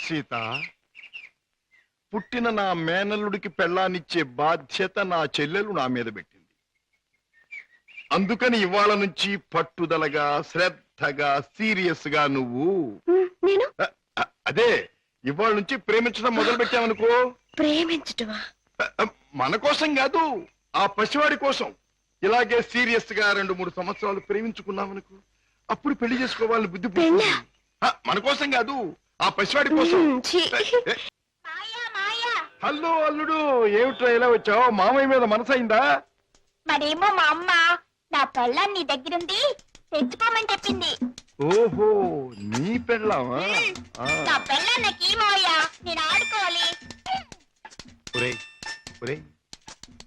సీత, పుట్టిన నా మేనల్లుడికి పెళ్ళానిచ్చే బాధ్యత నా చెల్లెలు నా మీద పెట్టింది. అందుకని ఇవాళ నుంచి పట్టుదలగా, శ్రద్ధగా, సీరియస్ గా నువ్వు అదే ఇవాళ నుంచి ప్రేమించడం మొదలు పెట్టావనుకో. ప్రేమించటమా? మన కోసం కాదు, ఆ పసివాడి కోసం. ఇలాగే సీరియస్ గా 2-3 సంవత్సరాలు ప్రేమించుకున్నావనుకో, అప్పుడు పెళ్లి చేసుకోవాలని బుద్ధి పుడుతుంది. మన కోసం కాదు, ఆ పసివాడి కోసం. హలో అల్లుడు, ఏమిట్రా ఇలా వచ్చావు? మామయ్య మీద మనసైందా? మరేమో మా అమ్మ నా పెళ్ళాన్ని నీ దగ్గరుంది తెచ్చుకోమని చెప్పింది. ఓహో, నీ పెళ్ళామా? నా పెళ్ళాన్ని నాకు ఏమోయ్యా, నేను ఆడుకోవాలి. ఒరేయ్ ఒరేయ్,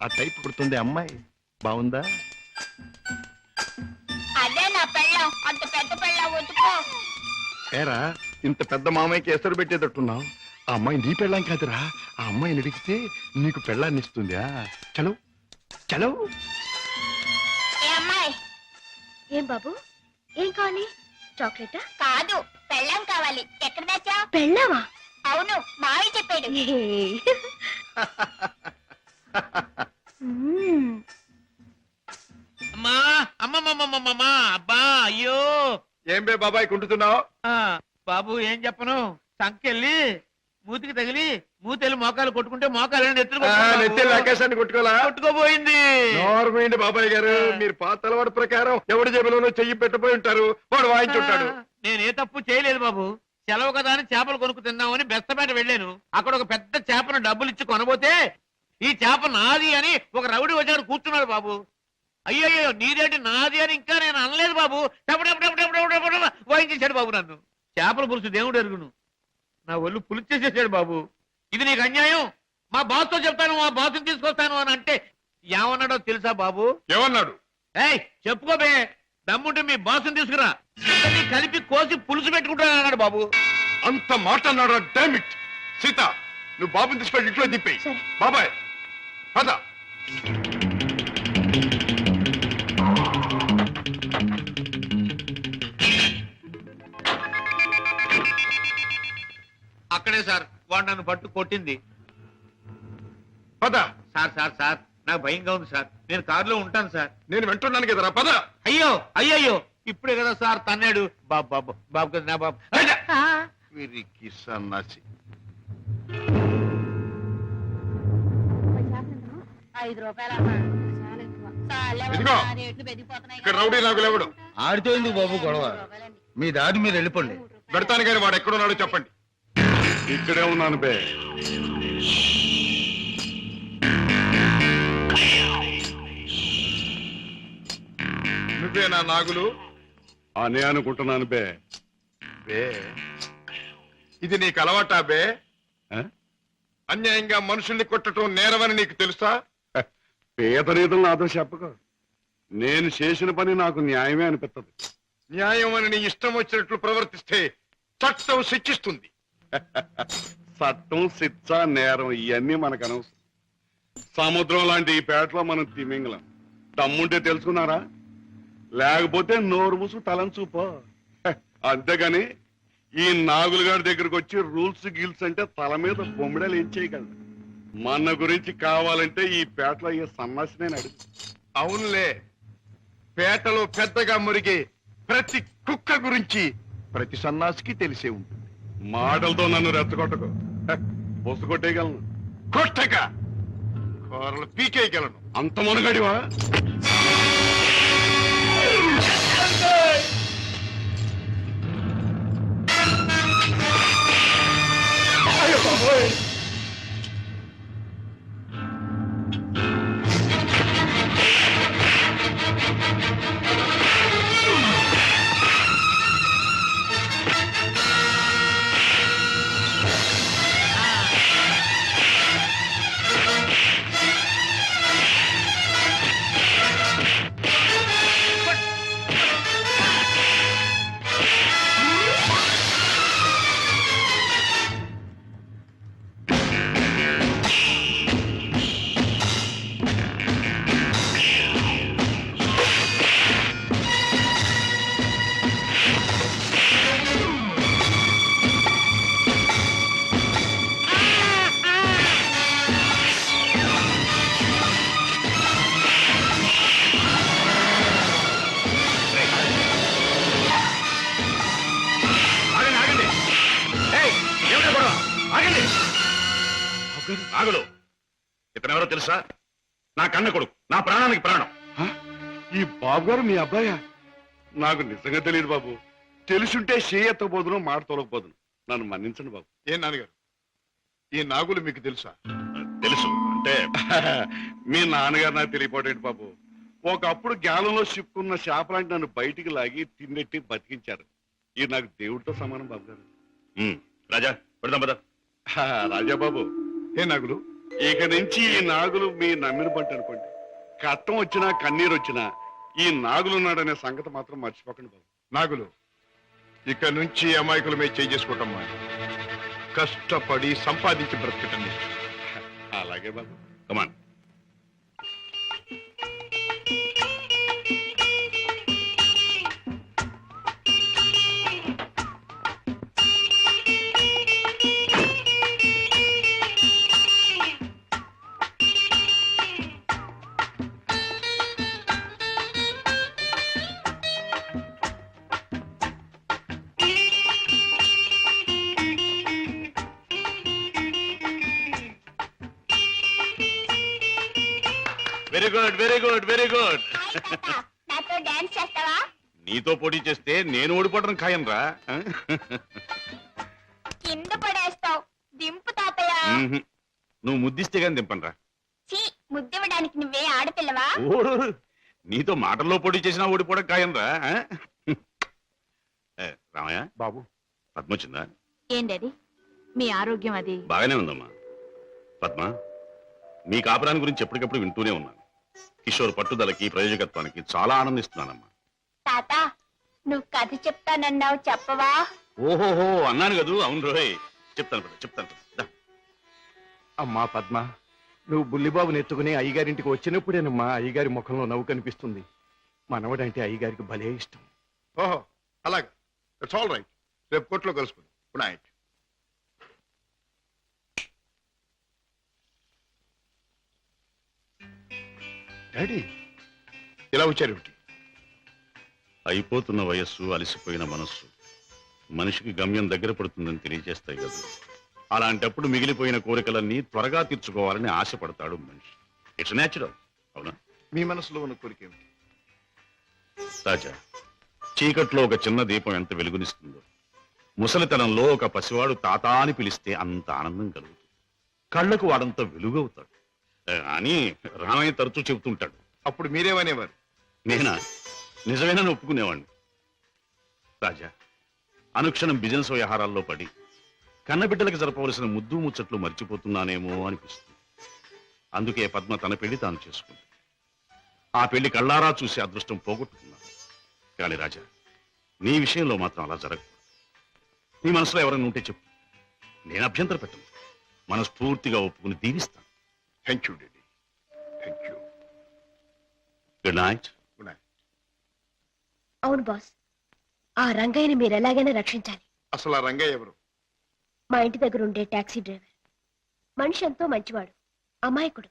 ఆ టైప్ కుడుతుంది అమ్మాయి, బాగుందా? అదే నా పెళ్ళం, అంత పెద్ద పెళ్ళం వద్దుకో. ఏరా, ఇంత పెద్ద మామయ్యకి ఎసరు పెట్టేటట్టున్నావు. ఆ అమ్మాయి నీ పెళ్ళాం కాదురా, ఆ అమ్మాయిని అడిగితే నీకు పెళ్ళాన్ని ఇస్తుందా? చలో చలో. ఏ అమ్మాయి? ఏం బాబు, ఏం కావాలి? చాక్లెటా? కాదు, పెళ్ళం కావాలి. ఎక్కడ తెచ్చా? పెళ్ళావా? అవును, మావి చెప్పాడు. అమ్మా అమ్మమ్మమ్మమ్మమ్మా, అబ్బా అయ్యో. ఏం బే బాబాయ్ కుంటున్నావు? బాబు ఏం చెప్పను, సంకెళ్ళి మూతికి తగిలి మూతెళ్ళి మోకాలు కొట్టుకుంటే మోకాలు నెత్తి ఆకాశాన్ని కొట్టుకోబోయింది. కొట్టుకోపోయింది. బాబాయ్ గారు, మీరు పాత అలవాటు ప్రకారం ఎవడి జేబులోనో చెయ్యి పెట్టబోయి ఉంటారు, వాడు వాయించుంటాడు. నేనే తప్పు చేయలేదు బాబు. సెలవు కదా అని చేపలు కొనుక్కు తిందామని బెస్తపేట వెళ్ళాను. అక్కడ ఒక పెద్ద చేపను డబ్బులు ఇచ్చి కొనబోతే ఈ చేప నాది అని ఒక రౌడీ వచ్చాడు కూర్చున్నాడు బాబు. అయ్యయ్యో, నీదేంటి నాది అని ఇంకా నేను అనలేదు బాబు. వాయించేశాడు బాబు నన్ను. చేపల పులుసు దేవుడు ఎరుగును, నా ఒళ్ళు పులిచేసేసాడు బాబు. ఇది నీకు అన్యాయం, మా బాస్తో చెప్తాను, మా బాస్ని తీసుకొస్తాను అని అంటే ఏమన్నాడో తెలుసా బాబు? ఏమన్నాడు? ఏయ్ చెప్పుకోబే, దమ్ముంటే మీ బాస్ని తీసుకురా, ఇద్దరిని కలిపి కోసి పులుసు పెట్టుకుంటాను అన్నాడు బాబు. అంత మాట అన్నాడు? డామిట్. సీత, నువ్వు బాబుని తీసుకెళ్ళి ఇంట్లో దిప్పి. బాబాయ్ పద. అక్కడే సార్ వాడు నన్ను పట్టు కొట్టింది. పద. సార్ సార్ సార్ నాకు భయంగా ఉంది సార్, నేను కారులో ఉంటాను సార్. నేను వింటున్నాను కదరా, పద. అయ్యో అయ్యయ్యో, ఇప్పుడే కదా సార్ తన్నాడు. బాబు బాబు బాబు కదా నా బాబు. వీరికి సన్నాసి. 5 రూపాయలమ్మా, ఇదిగో, ఇక్కడ రౌడీ నాకు లేవడు. ఆడితో ఎందుకు బాబు గొడవ? మీ దారి మీరు వెళ్ళిపోండి. పెడతాను కానీ వాడు ఎక్కడున్నాడో చెప్పండి. ఇక్కడే ఉన్నాను బే. నువ్వేనా నాగులు? అనే అనుకుంటున్నాను బే. బే, ఇది నీకు అలవాటా బే? ఆ? అన్యాయంగా మనుషుల్ని కొట్టడం నేరమని నీకు తెలుసా? పేదరీతులు నాతో చెప్పక. నేను చేసిన పని నాకు న్యాయమే అనిపిస్తుంది. న్యాయం అని నీ ఇష్టం వచ్చినట్లు ప్రవర్తిస్తే చట్టం శిక్షిస్తుంది. చట్టం, శిక్ష, నేరం ఇవన్నీ మనకు అనవసరం. సముద్రం లాంటి ఈ పేటలో మనం తిమింగలం. దమ్ముంటే తెలుసుకున్నారా? లేకపోతే నోరు మూసు తలంచూపో. అంతేగాని ఈ నాగులు గారి దగ్గరకు వచ్చి రూల్స్ గిల్స్ అంటే తల మీద బొమ్మిడలు ఏం చేయగలరు. మన గురించి కావాలంటే ఈ పేటలో ఈ సన్నాసినే అడుగు. అవునులే, పేటలో పెద్దగా మురిగే ప్రతి కుక్క గురించి ప్రతి సన్నాసికి తెలిసే ఉంటుంది. మాటలతో నన్ను రెచ్చగొట్టకు. బొస్సు కొట్టేయగలను. కొట్టక కూరలు పీకేయగలను. అంత మునగడివా? ఆగండి. నాగులు, ఇతనెవరో తెలుసా? నా కన్న కొడుకు, నా ప్రాణానికి ప్రాణం. ఈ బాబు గారు మీ అబ్బాయా? నాకు నిజంగా తెలియదు బాబు. తెలుసుంటే చేయెత్తబోదును, మాట తొలగపోదును. నన్ను మన్నించండి బాబు. ఏం నాన్నగారు, ఈ నాగులు మీకు తెలుసా? తెలుసు అంటే మీ నాన్నగారు నాకు తెలియపోటేంటి బాబు. ఒకప్పుడు జ్ఞానంలో చిక్కున్న చేపలాంటి నన్ను బయటికి లాగి తిన్నెట్టి బతికించారు. ఇది నాకు దేవుడితో సమానం బాబు గారు. రాజా పెడదాం పద. రాజా బాబు, ఏ నాగులు? ఇక నుంచి ఈ నాగులు మీ నమ్మిన పంట అనుకోండి. కట్టం వచ్చినా కన్నీరు వచ్చినా ఈ నాగులు ఉన్నాడనే సంగతి మాత్రం మర్చిపోకండి బాబు. నాగులు, ఇక నుంచి అమాయకుల మీద చేసుకోవటం మాని కష్టపడి సంపాదించి బ్రతకటం నేర్చు. అలాగే బాబు, come on. Very good, very good, very good. నాతో డాన్స్ చేస్తావా? నీతో పోటీ చేస్తే నేను ఓడిపోవడం ఖాయం రా. కింద పడేస్తావు. దింపు తాతయ్య. నువ్వు ముద్దిస్తే గాని దింపనరా. చీ, ముద్దివ్వడానికి నువ్వే ఆడపిల్లవా? ఓడు, నీతో మాటల్లో పోటీ చేసినా ఓడిపోవడం ఖాయం రా. రామయ్య బాబు, పద్మ వచ్చిందా? ఏం డాడీ, మీ ఆరోగ్యం అది? బాగానే ఉందమ్మా. పద్మ, మీ కాపురాన్ని గురించి ఎప్పటికప్పుడు వింటూనే ఉన్నాను. కిషోర్ పట్టుదలకి, ప్రయోజకత్వానికి చాలా ఆనందిస్తున్నానమ్మా. తాత, నువ్వు కథ చెప్తానన్నావు, చెప్పవా? ఓహోహో అన్నాను కదూ. అవును రోయ్, చెప్తాను పద, చెప్తాను పద. దా. అమ్మా పద్మ, నువ్వు బుల్లిబాబుని ఎత్తుకుని అయ్యగారింటికి వచ్చినప్పుడేనమ్మా అయ్యగారి ముఖంలో నవ్వు కనిపిస్తుంది. మనవడంటే అయ్యగారికి భలే ఇష్టం. ఓహో అలాగా, ఇట్స్ ఆల్ రైట్. రేపు కోర్టులో కలుసుకుందాం. Good night. డాడీ, ఇలా వచ్చారు? అయిపోతున్న వయస్సు, అలసిపోయిన మనస్సు మనిషికి గమ్యం దగ్గర పడుతుందని తెలియజేస్తాయి కదా. అలాంటప్పుడు మిగిలిపోయిన కోరికలన్నీ త్వరగా తీర్చుకోవాలని ఆశపడతాడు మనిషి. It's natural. అవునా? మీ మనసులో ఉన్న కోరిక ఏమిటి? రాజా, చీకట్లో ఒక చిన్న దీపం ఎంత వెలుగునిస్తుందో, ముసలితనంలో ఒక పసివాడు తాత అని పిలిస్తే అంత ఆనందం కలుగుతుంది. కళ్ళకు వాడంత వెలుగవుతాడు అని రామయ్య తరచూ చెబుతుంటాడు. అప్పుడు మీరేమనేవారు? నేనా? నిజమేనని ఒప్పుకునేవాడిని. రాజా, అనుక్షణం బిజినెస్ వ్యవహారాల్లో పడి కన్నబిడ్డలకు జరపవలసిన ముద్దు ముచ్చట్లు మర్చిపోతున్నానేమో అనిపిస్తుంది. అందుకే పద్మ తన పెళ్లి తాను చేసుకుంది. ఆ పెళ్లి కళ్ళారా చూసి అదృష్టం పోగొట్టుకున్నాను. కానీ రాజా, నీ విషయంలో మాత్రం అలా జరగదు. నీ మనసులో ఎవరైనా ఉంటే చెప్పు, నేను అభ్యంతర పెట్టను. మనస్ఫూర్తిగా ఒప్పుకుని దీవిస్తాను. Thank you daddy, thank you. Good night. Good night. అవును బాస్, ఆ రంగయ్యని మీరు ఎలాగైనా రక్షించాలి. అసలు ఆ రంగయ్య ఎవరు? మా ఇంటి దగ్గర ఉండే టాక్సీ డ్రైవర్. మనిషి ఎంతో మంచివాడు, అమాయకుడు.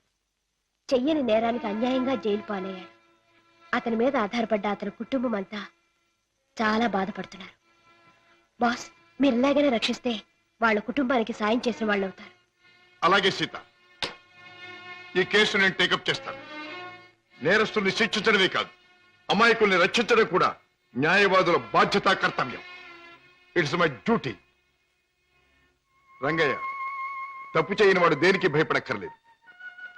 చెయ్యని నేరానికి అన్యాయంగా జైలు పాలయ్యాడు. అతని మీద ఆధారపడ్డ అతని కుటుంబం అంతా చాలా బాధపడుతున్నారు. బాస్, మీరు ఎలాగైనా రక్షిస్తే వాళ్ళ కుటుంబానికి సాయం చేసిన వాళ్ళు అవుతారు. అలాగే సీత, ఈ కేసు నేను టేకప్ చేస్తాను. నేరస్తుల్ని శిక్షించడమే కాదు, అమాయకుల్ని రక్షించడం కూడా న్యాయవాదుల బాధ్యత, కర్తవ్యం. It's my duty. రంగయ్య, తప్పు చేయని వాడు దేనికి భయపడక్కర్లేదు.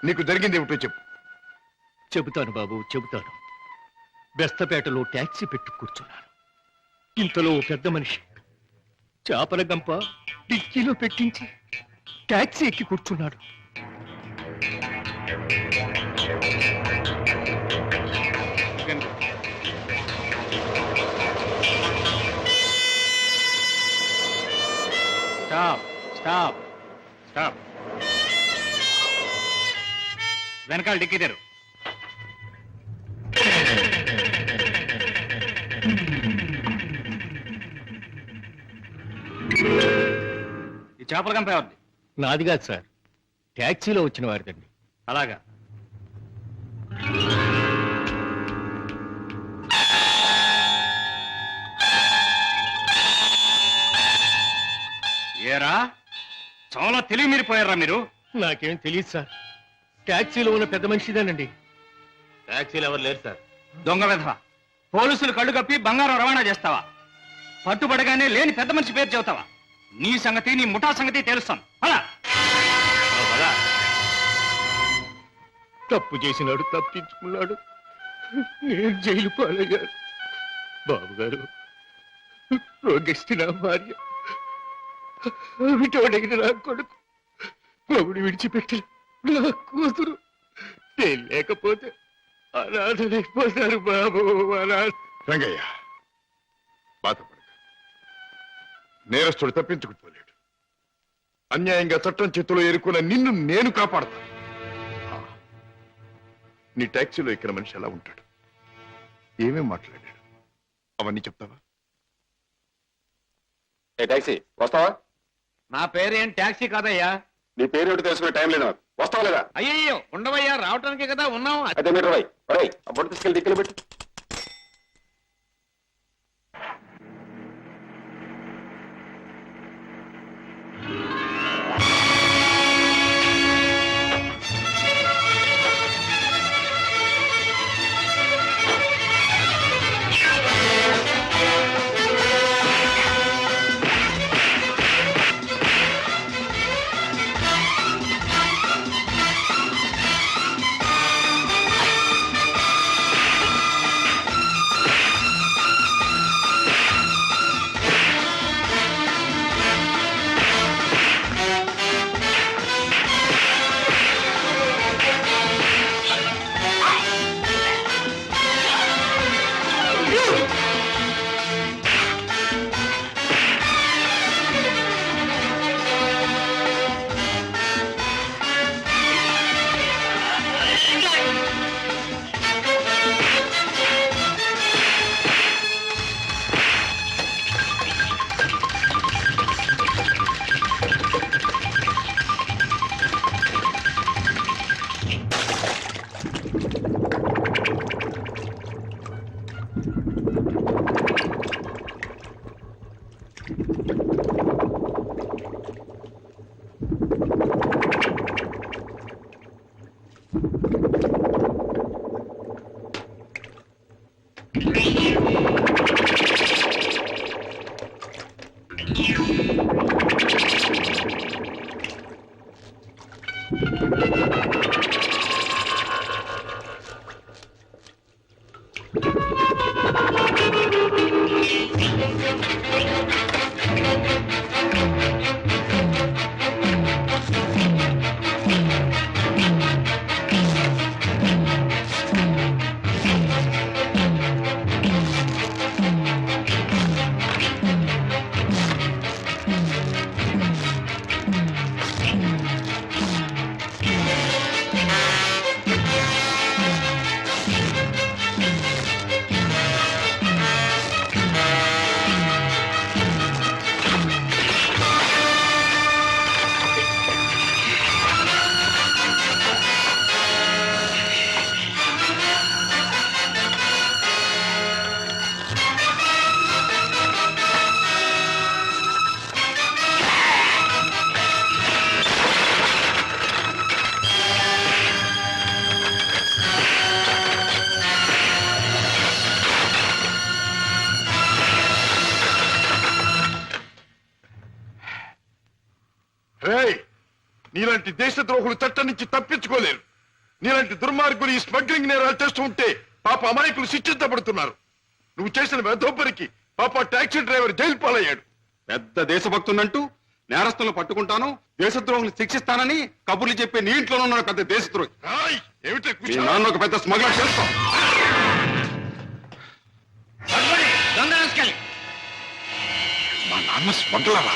నీకు జరిగింది ఏమిటో చెప్పు. చెబుతాను బాబు, చెబుతాను. బెస్తపేటలో ట్యాక్సీ పెట్టు కూర్చున్నాను. ఇంతలో ఓ పెద్ద మనిషి చేపల గంప డిక్కీలో పెట్టించి ట్యాక్సీ ఎక్కి కూర్చున్నాడు. Stop, stop, stop. వెనకాల డిక్కీ తెరు. ఈ చేపల గంప ఎవరిది? నాది కాదు సార్, ట్యాక్సీలో వచ్చిన వారిదండి. అలాగా. ఏరా, చాలా తెలివి మీరిపోయారా మీరు? నాకేం తెలియదు సార్. ట్యాక్సీలో ఉన్న పెద్ద మనిషిదేనండి. ట్యాక్సీలు ఎవరు లేరు సార్. దొంగ విధవ, పోలీసులు కళ్ళు కప్పి బంగారం రవాణా చేస్తావా? పట్టుబడగానే లేని పెద్ద మనిషి పేరు చెబుతావా? నీ సంగతి, నీ ముఠా సంగతి తెలుస్తాను. అలా తప్పు చేసినాడు, తప్పించుకున్నాడు. నేను జైలు పాలయ్యాను. బాబు గారు, రోగిష్టి నా భార్య, విటోడైన నా కొడుకు, మొగుడు విడిచిపెట్టి నా కూతురు, నేను లేకపోతే అనాథలైపోతారు బాబు. రంగయ్య, బాధపడక. నేరస్తుడు తప్పించుకుపోలేడు. అన్యాయంగా చట్టం చేతిలో ఎరుకున్న నిన్ను నేను కాపాడతాను. నీ టాక్సీలో ఎక్కిన మనిషి ఎలా ఉంటాడు, ఏమేం మాట్లాడాడు, అవన్నీ చెప్తావా? ఏ టాక్సీ వస్తావా? నా పేరేం ట్యాక్సీ కాదయ్యా. నీ పేరు ఏమిటి తెలుసుకునే టైం లేదు నాకు. వస్తావా లేదా? అయ్యయ్యో, ఉండవయ్యా, రావటానికే కదా ఉన్నాం. అయితే మీరు ఆ బొట్టు తీసుకెళ్ళి దిక్కులు పెట్టి. నీలాంటి దేశద్రోహులు చట్టం నుంచి తప్పించుకోలేరు. నీలాంటి దుర్మార్గులు ఈ స్మగ్లింగ్ నేరాలు చేస్తూ ఉంటే పాప అమాయకులు శిక్షించబడుతున్నారు. నువ్వు చేసిన వెధోపరికి పాప టాక్సీ డ్రైవర్ జైలు పాలయ్యాడు. పెద్ద దేశభక్తునంటూ నేరస్తులను పట్టుకుంటాను, దేశద్రోహులు శిక్షిస్తానని కబుర్లు చెప్పే నీ ఇంట్లోనే ఉన్నాడు పెద్ద దేశద్రోహి. ఏమిటి మీ నాన్న ఒక పెద్ద స్మగ్లర్ చేస్తాం. మా నాన్న స్మగ్లరా?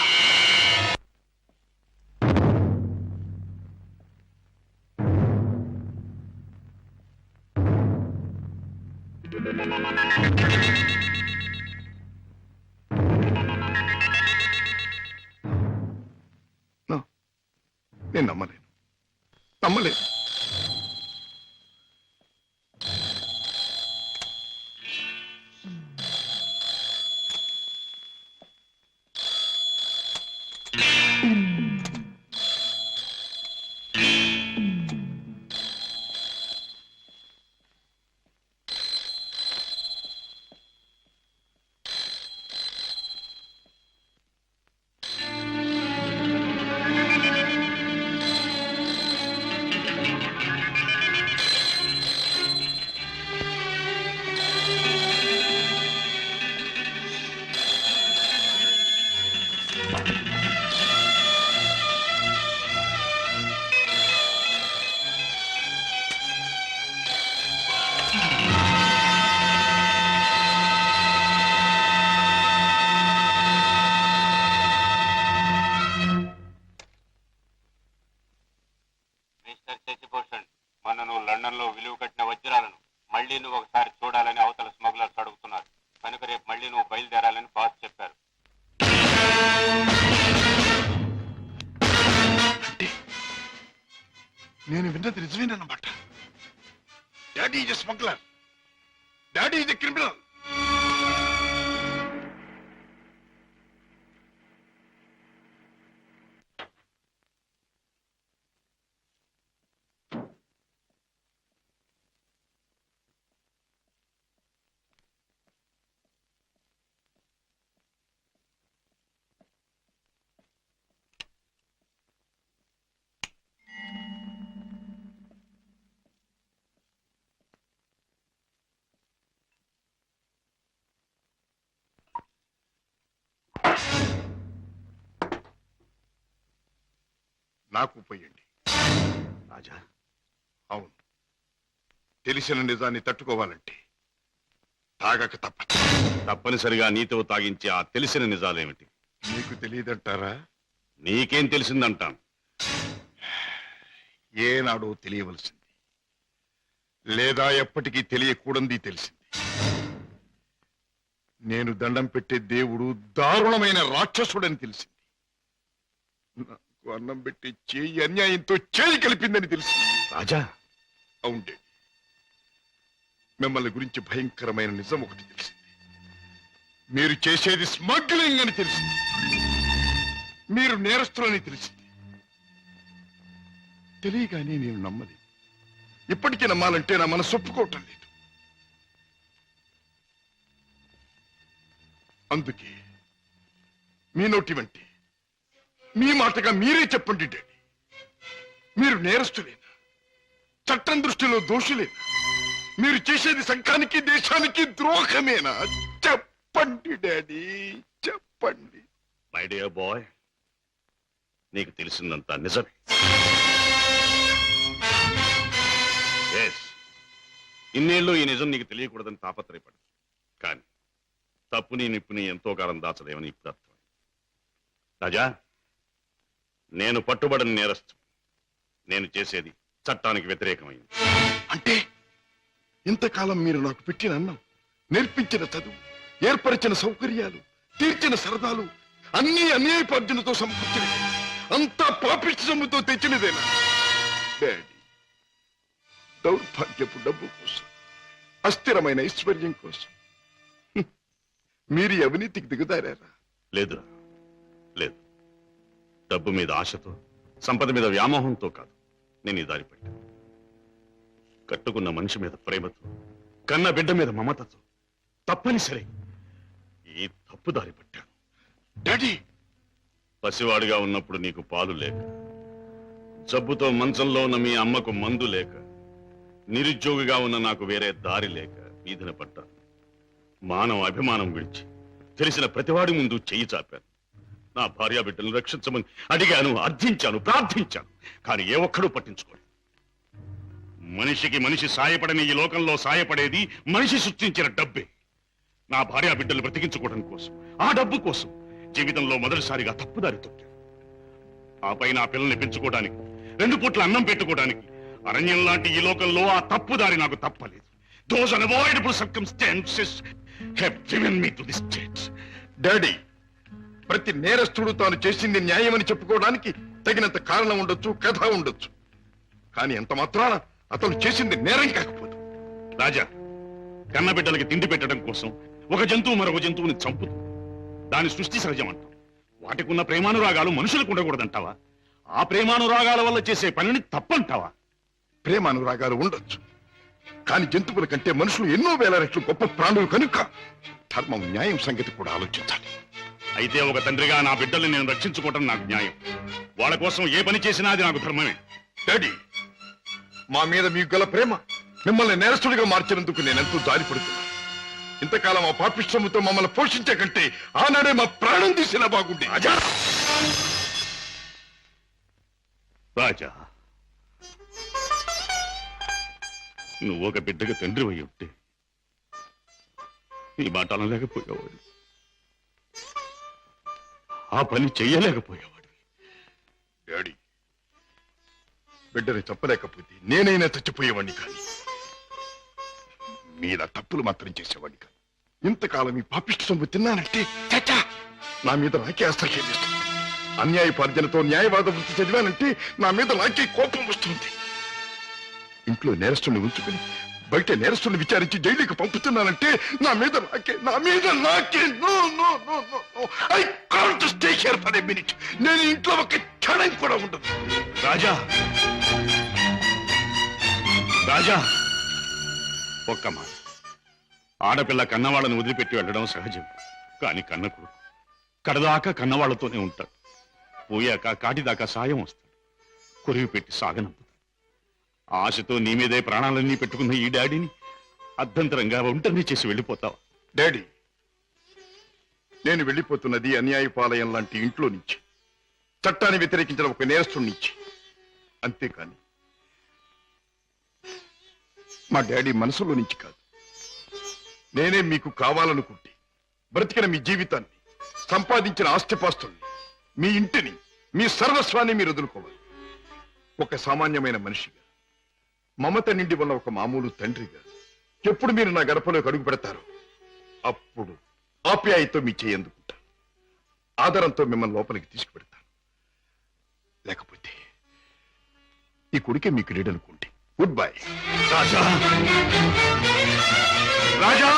నేను నమ్మలేను. మిస్టర్ శశిభూషణ్, మొన్న నువ్వు లండన్ లో విలువ కట్టిన వజ్రాలను మళ్ళీ నువ్వు ఒకసారి చూడాలని అవతల స్మగ్లర్స్ అడుగుతున్నారు. కనుక రేపు మళ్ళీ నువ్వు బయలుదేరాలని బాస్ చెప్పారు. నేను విన్నది నిజమేనన్నమాట. Daddy is smuggler, daddy is criminal. నాకు పోయండి రాజా, అవును, తెలిసిన నిజాన్ని తట్టుకోవాలంటే తాగక తప్పదు. తప్పనిసరిగా నీతో తాగించే ఆ తెలిసిన నిజాలేమిటి? మీకు తెలియదంటారా? నీకేం తెలిసిందంటాను. ఏనాడో తెలియవలసింది, లేదా ఎప్పటికీ తెలియకూడంది తెలిసింది. నేను దండం పెట్టే దేవుడు దారుణమైన రాక్షసుడని తెలిసింది. నాకు అన్నం పెట్టి చేయి అన్యాయంతో చేయి కలిపిందని తెలిసింది. రాజా, అవుండే, మిమ్మల్ని గురించి భయంకరమైన నిజం ఒకటి తెలిసింది. మీరు చేసేది స్మగ్లింగ్ అని తెలిసింది. మీరు నేరస్తులని తెలిసింది. తెలియగానే నేను నమ్మలేదు. ఇప్పటికీ నమ్మాలంటే నా మనసు ఒప్పుకోవటం లేదు. అందుకే మీ నోటి వంటి మీ మాటగా మీరే చెప్పండి డాడీ, మీరు నేరస్తులేనా? చట్టం దృష్టిలో దోషులేనా? మీరు చేసేది సంఘానికి దేశానికి ద్రోహమేనా? చెప్పండి డాడీ, చెప్పండి. మై డియర్ బాయ్, నీకు తెలిసిందంతా నిజమే. ఎస్, ఇన్నేళ్ళు ఈ నిజం నీకు తెలియకూడదని తాపత్రయపడు. కానీ తప్పుని నిప్పుని ఎంతో కాలం దాచలేమని ఇప్పుడు అర్థం. రాజా, నేను పట్టుబడిన నేరస్తు. నేను చేసేది చట్టానికి వ్యతిరేకమైంది. అంటే ఇంతకాలం మీరు నాకు పెట్టిన అన్నం, నేర్పించిన చదువు, ఏర్పరిచిన సౌకర్యాలు, తీర్చిన సరదాలు అన్నీ అన్యాయపార్జనతో సమకూర్చినవి, అంతా పాపిష్టి సొమ్ముతో తెచ్చినదేనా డాడీ? దౌర్భాగ్యపు డబ్బు కోసం, అస్థిరమైన ఐశ్వర్యం కోసం మీరు ఈ అవినీతికి దిగుదారా? లేదురా, లేదు. డబ్బు మీద ఆశతో, సంపద మీద వ్యామోహంతో కాదు నేను ఈ దారి పట్టాను. కట్టుకున్న మనిషి మీద ప్రేమతో, కన్న బిడ్డ మీద మమతతో తప్పనిసరి ఈ తప్పు దారి పట్టాను. డాడీ, పసివాడిగా ఉన్నప్పుడు నీకు పాలు లేక, జబ్బుతో మంచంలో ఉన్న మీ అమ్మకు మందు లేక, నిరుద్యోగిగా ఉన్న నాకు వేరే దారి లేక వీధిన పడ్డాను. మానవ అభిమానం విడిచి తెలిసిన ప్రతివాడి ముందు చెయ్యి చాపాను. నా భార్యా బిడ్డలను రక్షించమని అడిగాను, అర్థించాను, ప్రార్థించాను. కానీ ఏ ఒక్కడూ పట్టించుకోలేదు. మనిషికి మనిషి సాయపడని ఈ లోకంలో సాయపడేది మనిషి సృష్టించిన డబ్బే. నా భార్యా బిడ్డలు బ్రతికించుకోవడం కోసం, ఆ డబ్బు కోసం జీవితంలో మొదటిసారిగా తప్పుదారి తొక్కాను. ఆపై నా పిల్లల్ని పెంచుకోవడానికి, 2 పూట్ల అన్నం పెట్టుకోవడానికి అరణ్యం లాంటి ఈ లోకంలో ఆ తప్పుదారి నాకు తప్పలేదు. Those unavoidable circumstances have driven me to this state. Daddy, ప్రతి నేరస్తుడు తాను చేసింది న్యాయమని చెప్పుకోవడానికి తగినంత కారణం ఉండొచ్చు, కథ ఉండొచ్చు. కానీ ఎంత మాత్రాన అతను చేసింది నేరం కాకపోదు. రాజా, కన్నబిడ్డలకి తిండి పెట్టడం కోసం ఒక జంతువు మరొక జంతువుని చంపుతుంది. దాని సృష్టి సహజం అంటాం. వాటికున్న ప్రేమానురాగాలు మనుషులకు ఉండకూడదంటావా? ఆ ప్రేమానురాగాల వల్ల చేసే పనిని తప్పంటావా? ప్రేమానురాగాలు ఉండొచ్చు, కానీ జంతువుల కంటే మనుషులు ఎన్నో వేల రెట్లు గొప్ప ప్రాణులు కనుక ధర్మం, న్యాయం సంగతి కూడా ఆలోచించాలి. అయితే ఒక తండ్రిగా నా బిడ్డల్ని నేను రక్షించుకోవటం నాకు న్యాయం. వాళ్ళ కోసం ఏ పని చేసినా అది నాకు ధర్మమే. డాడీ, మా మీద మీకు గల ప్రేమ మిమ్మల్ని నేరస్తుడిగా మార్చినందుకు నేనెంతో జాలిపడుతున్నా. ఇంతకాలం ఆ పాపిష్టముతో మమ్మల్ని పోషించే కంటే ఆనాడే మా ప్రాణం తీసినా బాగుండే. రాజా, నువ్వు ఒక బిడ్డగా తండ్రి అయి ఉంటే ఈ మాట అనలేకపోయేవాడు, ఆ పని చెయ్యలేకపోయేవాడు. డాడీ, బిడ్డని చెప్పలేకపోతే నేనైనా చచ్చిపోయేవాడిని కానీ మీలా తప్పులు మాత్రం చేసేవాడిని కాదు. ఇంతకాలం ఈ పాపిష్టి సొమ్ము తిన్నానంటే చచ్చా నా మీద నాకే అసహ్యం వేస్తుంది. అన్యాయపార్జనతో న్యాయవాద వృత్తి చదివానంటే నా మీద నాకే కోపం వస్తుంది. ఇంట్లో నేరస్తుని ఉంచుకుని బయట నేరస్తుని విచారించి జైలుకి పంపుతున్నానంటే నా మీద నాకే I can't stay here for a minute. నేను ఇంట్లో ఒక క్షణం కూడా ఉండదు. రాజా రాజా ఒక్క మాట. ఆడపిల్ల కన్నవాళ్ళని వదిలిపెట్టి వెళ్ళడం సహజం. కాని కన్న కొడుకు కడదాకా కన్నవాళ్లతోనే ఉంటాడు. పోయాక కాటిదాకా సాయం వస్తాడు. కొరివి పెట్టి సాగనంపుతాడు. ఆశతో నీ మీదే ప్రాణాలన్నీ పెట్టుకున్న ఈ డాడీని అర్ధంతరంగా ఒంటరిని చేసి వెళ్ళిపోతావా? డాడీ, నేను వెళ్ళిపోతున్నది అన్యాయపాలయం లాంటి ఇంట్లో నుంచి, చట్టాన్ని వ్యతిరేకించిన ఒక నేరస్తుడి నుంచి. అంతేకాని మా డాడీ మనసులో నుంచి కాదు. నేనే మీకు కావాలనుకుంటే బ్రతికిన మీ జీవితాన్ని, సంపాదించిన ఆస్తిపాస్తుల్ని, మీ ఇంటిని, మీ సర్వస్వాన్ని మీరు వదులుకోవాలి. ఒక సామాన్యమైన మనిషిగా, మమత నిండి ఉన్న ఒక మామూలు తండ్రిగా ఎప్పుడు మీరు నా గడపలోకి అడుగు పెడతారో అప్పుడు ఆప్యాయతో మీ చేయందుకుంటాను. ఆదరంతో మిమ్మల్ని లోపలికి తీసుకుపెడతాను. లేకపోతే ఈ కొడుకే మీకు లీడనుకోండి. Good bye. రాజా రాజా